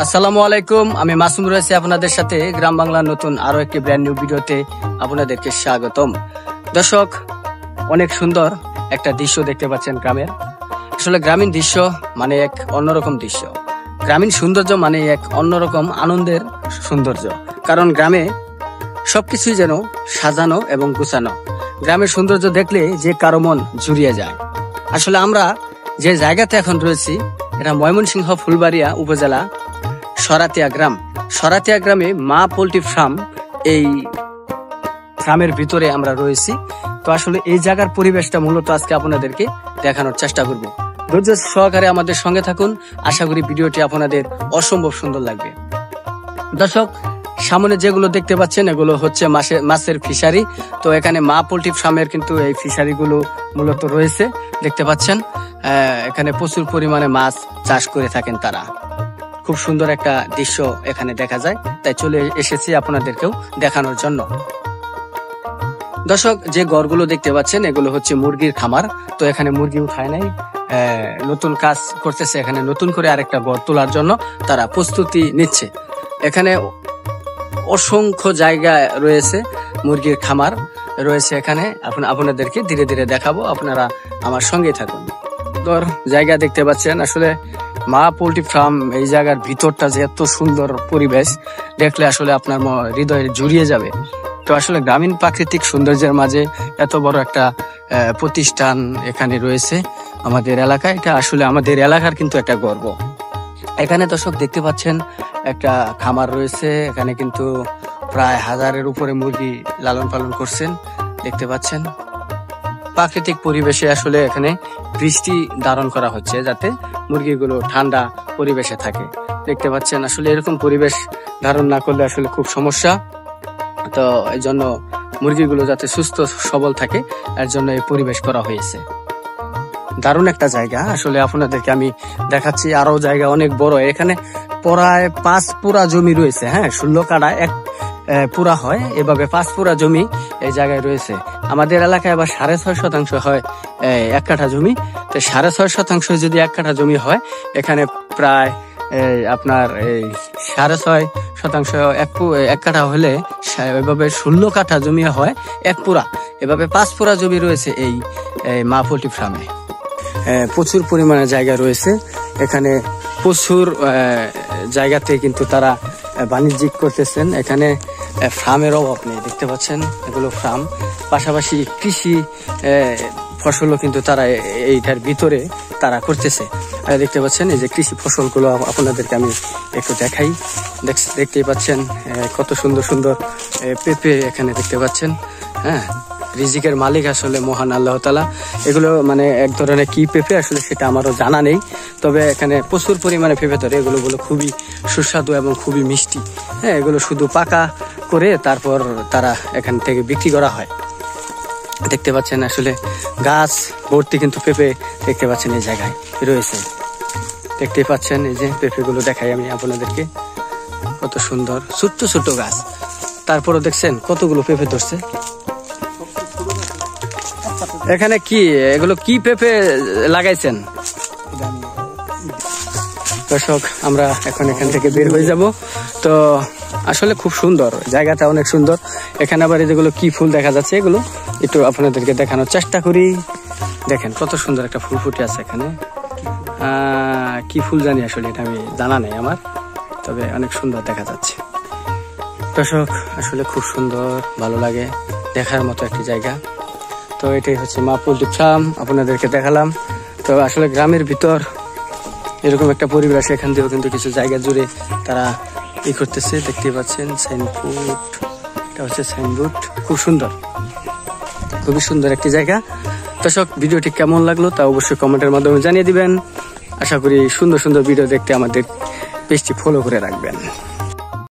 আসসালামু আলাইকুম, আমি মাসুম রয়েছি আপনাদের সাথে গ্রাম বাংলার নতুন আরো একটি ব্র্যান্ড নিউ ভিডিওতে আপনাদেরকে স্বাগতম। দর্শক, অনেক সুন্দর একটা দৃশ্য দেখতে পাচ্ছেন গ্রামের। আসলে গ্রামীণ দৃশ্য মানে এক অন্যরকম দৃশ্য, গ্রামীণ সৌন্দর্য মানে এক অন্যরকম আনন্দের সৌন্দর্য। কারণ গ্রামে সবকিছুই যেন সাজানো এবং গুছানো। গ্রামের সৌন্দর্য দেখলে যে কারো মন জুড়িয়ে যায়। আসলে আমরা যে জায়গাতে এখন রয়েছি এটা ময়মনসিংহ ফুলবাড়িয়া উপজেলা সরাতিয়া গ্রাম। সরাতিয়া গ্রামে মা পোল্ট্রি ফার্ম, এই গ্রামের ভিতরে আমরা রয়েছি। তো আসলে এই জায়গার পরিবেশটা মূলত আজকে আপনাদেরকে দেখানোর চেষ্টা করব। ধৈর্য সহকারে আমাদের সঙ্গে থাকুন, আশা করি ভিডিওটি আপনাদের অসম্ভব সুন্দর লাগবে। দর্শক, সামনে যেগুলো দেখতে পাচ্ছেন এগুলো হচ্ছে মাছের ফিশারি। তো এখানে মা পোল্ট্রি ফার্মের কিন্তু এই ফিশারি গুলো মূলত রয়েছে, দেখতে পাচ্ছেন। এখানে প্রচুর পরিমাণে মাছ চাষ করে থাকেন তারা। খুব সুন্দর একটা দৃশ্য এখানে দেখা যায়, তাই চলে এসেছি আপনাদেরকেও দেখানোর জন্য। দর্শক, যে ঘরগুলো দেখতে পাচ্ছেন এগুলো হচ্ছে মুরগির খামার। তো এখানে মুরগি উঠায় নাই, নতুন কাজ করতেছে। এখানে নতুন করে আরেকটা ঘর তোলার জন্য তারা প্রস্তুতি নিচ্ছে। এখানে অসংখ্য জায়গা রয়েছে, মুরগির খামার রয়েছে এখানে। আপনাদেরকে ধীরে ধীরে দেখাবো, আপনারা আমার সঙ্গে থাকুন। জায়গা দেখতে পাচ্ছেন, আসলে মা পোল্ট্রি ফার্ম, এই জায়গার ভিতরটা যে এত সুন্দর পরিবেশ দেখলে আসলে আপনার হৃদয়ে জুড়িয়ে যাবে। তো আসলে গ্রামীণ প্রাকৃতিক সৌন্দর্যের মাঝে এত বড় একটা প্রতিষ্ঠান এখানে রয়েছে আমাদের এলাকায়। এটা আসলে আমাদের এলাকার কিন্তু একটা গর্ব। এখানে দর্শক দেখতে পাচ্ছেন একটা খামার রয়েছে, এখানে কিন্তু প্রায় 1000-এর উপরে মুরগি লালন পালন করছেন, দেখতে পাচ্ছেন। প্রাকৃতিক পরিবেশে আসলে এখানে বৃষ্টি ধারণ করা হচ্ছে যাতে মুরগিগুলো ঠান্ডা পরিবেশে থাকে, দেখতে পাচ্ছেন। আসলে এরকম পরিবেশ ধারণ না করলে আসলে খুব সমস্যা। তো এই জন্য মুরগিগুলো যাতে সুস্থ সবল থাকে এর জন্য এই পরিবেশ করা হয়েছে। দারুণ একটা জায়গা, আসলে আপনাদেরকে আমি দেখাচ্ছি। আরো জায়গা অনেক বড়, এখানে প্রায় 5 পুরা জমি রয়েছে। 16 কাঠা 1 পুরা হয়, এভাবে 5 পুরা জমি এই জায়গায় রয়েছে। আমাদের এলাকায় আবার 6.5% হয় 1 কাঠা জমি। তো 6.5% যদি 1 কাঠা জমি হয়, এখানে প্রায় আপনার এই 6.5% 1 কাঠা হলে এভাবে 16 কাঠা জমি হয় 1 পুরা। এভাবে 5 পুরা জমি রয়েছে এই মা পোল্ট্রি ফার্মে। প্রচুর পরিমাণে জায়গা রয়েছে এখানে, প্রচুর জায়গাতে কিন্তু তারা বাণিজ্যিক করতেছেন। এখানে ফার্মের অভাব নেই, দেখতে পাচ্ছেন। এগুলো ফার্ম, পাশাপাশি কৃষি ফসলও কিন্তু তারা এইটার ভিতরে তারা করতেছে। দেখতে পাচ্ছেন এই যে কৃষি ফসলগুলো আপনাদেরকে আমি একটু দেখাই। দেখতেই পাচ্ছেন কত সুন্দর সুন্দর পেঁপে এখানে দেখতে পাচ্ছেন। রিজিকের মালিক আসলে মহান আল্লাহ তাআলা। এগুলো মানে এক ধরনের কি পেঁপে আসলে সেটা আমারও জানা নেই, তবে এখানে প্রচুর পরিমাণে পেঁপে ধরে। এগুলো খুবই সুস্বাদু এবং খুবই মিষ্টি। এগুলো শুধু পাকা করে তারপর তারা এখান থেকে বিক্রি করা হয়। দেখতে পাচ্ছেন আসলে গাছ ভর্তি কিন্তু পেঁপে দেখতে পাচ্ছেন এই জায়গায় রয়েছে, দেখতে পাচ্ছেন। এই যে পেঁপেগুলো দেখাই আমি আপনাদেরকে, কত সুন্দর ছোট্ট ছোট্ট গাছ, তারপরে দেখছেন কতগুলো পেঁপে ধরছে। এখানে কি এগুলো কি পেঁপে লাগাইছেন? দর্শক, আমরা এখন এখান থেকে বের হয়ে যাব। তো আসলে খুব সুন্দর জায়গাটা, অনেক সুন্দর। এখানে আবার যেগুলো কি ফুল দেখা যাচ্ছে এগুলো একটু আপনাদেরকে দেখানোর চেষ্টা করি। দেখেন কত সুন্দর একটা ফুল ফুটে আছে এখানে। কি ফুল জানি আসলে, এটা আমি জানা নেই আমার, তবে অনেক সুন্দর দেখা যাচ্ছে। দর্শক, আসলে খুব সুন্দর, ভালো লাগে, দেখার মতো একটি জায়গা। তো এটাই হচ্ছে মা পোল্ট্রি ফার্ম, আপনাদেরকে দেখালাম। তো আসলে গ্রামের ভিতর এরকম একটা পরিবেশ, এখান দিয়েও কিন্তু কিছু জায়গা জুড়ে তারা করতেছে, দেখতে পাচ্ছেন। সাইনবোর্ড, এটা হচ্ছে সাইনবোর্ড, খুব সুন্দর, খুবই সুন্দর একটি জায়গা। দর্শক, ভিডিওটি কেমন লাগলো তা অবশ্যই কমেন্টের মাধ্যমে জানিয়ে দিবেন। আশা করি সুন্দর সুন্দর ভিডিও দেখতে আমাদের পেজটি ফলো করে রাখবেন।